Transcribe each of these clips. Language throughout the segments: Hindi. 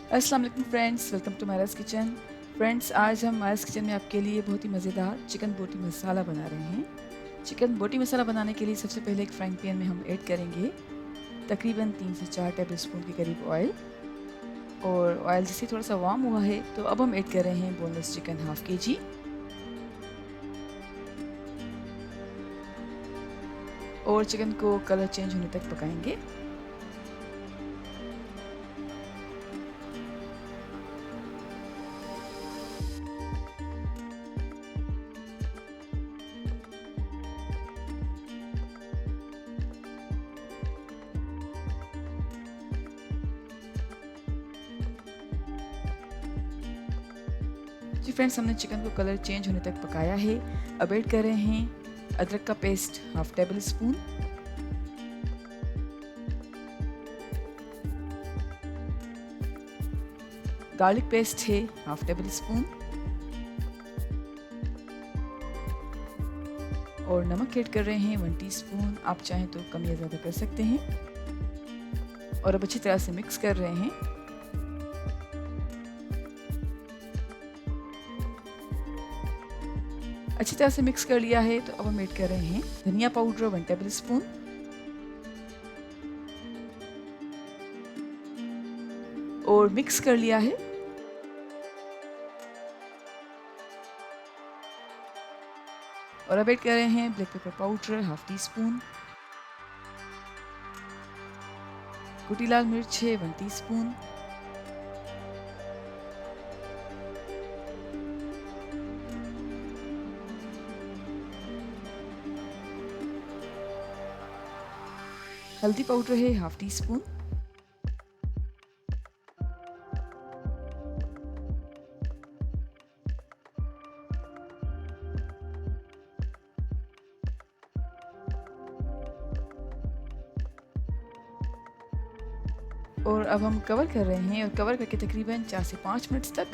अस्सलाम वालेकुम friends, welcome to Mairaj kitchen. Friends, आज हम मायराज किचन में आपके लिए बहुत ही मज़ेदार चिकन बोटी मसाला बना रहे हैं। चिकन बोटी मसाला बनाने के लिए सबसे पहले एक फ्राइंग पैन में हम ऐड करेंगे तकरीबन 3 से 4 टेबल स्पून के करीब ऑयल। और ऑयल जैसे थोड़ा सा वार्म हुआ है तो अब हम ऐड कर रहे हैं बोनलेस चिकन हाफ kg। और चिकन को कलर चेंज होने तक पकाएंगे। जी फ्रेंड्स, हमने चिकन को कलर चेंज होने तक पकाया है। अब ऐड कर रहे हैं अदरक का paste half table spoon, garlic paste है हाफ टेबल स्पून, और नमक ऐड कर रहे हैं 1 टीस्पून। आप चाहें तो कम या ज़्यादा कर सकते हैं। और अब अच्छी तरह से मिक्स कर रहे हैं। अच्छी तरह से मिक्स कर लिया है तो अब हम ऐड कर रहे हैं धनिया पाउडर 1 टेबल स्पून, और मिक्स कर लिया है। और अब ऐड कर रहे हैं black pepper powder half tea spoon, कुटी लाल मिर्च है 1 टीस्पून, हल्दी पाउडर है हाफ टी स्पून, और अब हम कवर कर रहे हैं और कवर करके तकरीबन 4 से 5 मिनट तक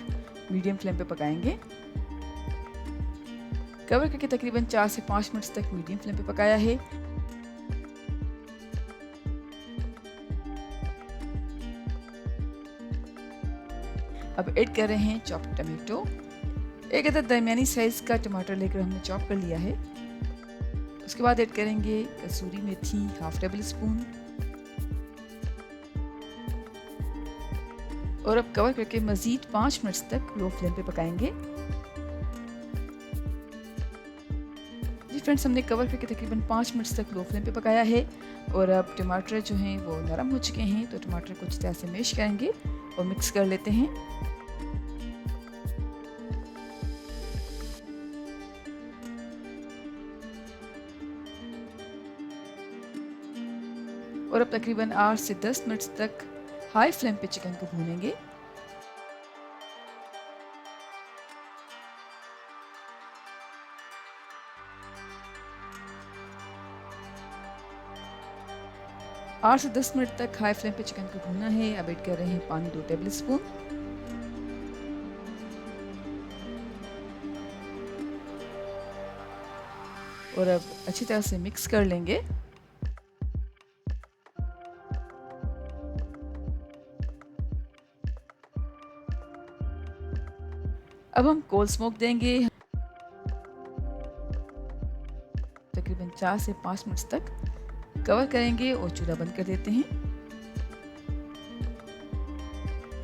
मीडियम फ्लेम पे पकाएंगे। कवर करके तकरीबन 4 से 5 मिनट तक मीडियम फ्लेम पे पकाया है। अब ऐड कर रहे हैं चॉप्ड टमाटो। एक अदद दरमियानी साइज का टमाटर लेकर हमने चॉप कर लिया है। उसके बाद ऐड करेंगे कसूरी मेथी हाफ टेबल स्पून, और अब कवर करके मज़ीद 5 मिनट तक लो फ्लेम पे पकाएंगे। जी फ्रेंड्स, हमने कवर करके तकरीबन 5 मिनट तक लो फ्लेम पे पकाया है। और अब टमाटर जो हैं वो नरम हो चुके हैं, तो टमाटर को अच्छी तरह से मैश करेंगे और मिक्स कर लेते हैं। और अब तकरीबन 8 से 10 मिनट तक हाई फ्लेम पे चिकन को भूनेंगे। आठ से 10 मिनट तक हाई फ्लेम पे चिकन को भूना है। अब ऐड कर रहे हैं पानी 2 टेबल स्पून, और अब अच्छी तरह से मिक्स कर लेंगे। अब हम कोल्ड स्मोक देंगे तकरीबन 4 से 5 मिनट तक, कवर करेंगे और चूल्हा बंद कर देते हैं।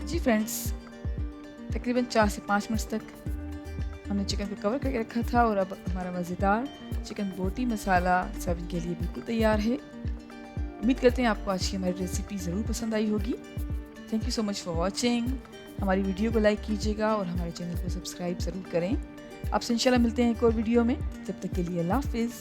जी फ्रेंड्स, तकरीबन 4 से 5 मिनट तक हमने चिकन को कवर करके रखा था, और अब हमारा मज़ेदार चिकन बोटी मसाला सर्विंग के लिए बिल्कुल तैयार है। उम्मीद करते हैं आपको आज की हमारी रेसिपी ज़रूर पसंद आई होगी। Thank you so much for watching. हमारी वीडियो को लाइक कीजिएगा और हमारे चैनल को सब्सक्राइब ज़रूर करें। आपसे इंशाल्लाह मिलते हैं एक और वीडियो में। तब तक के लिए अल्लाह हाफिज़।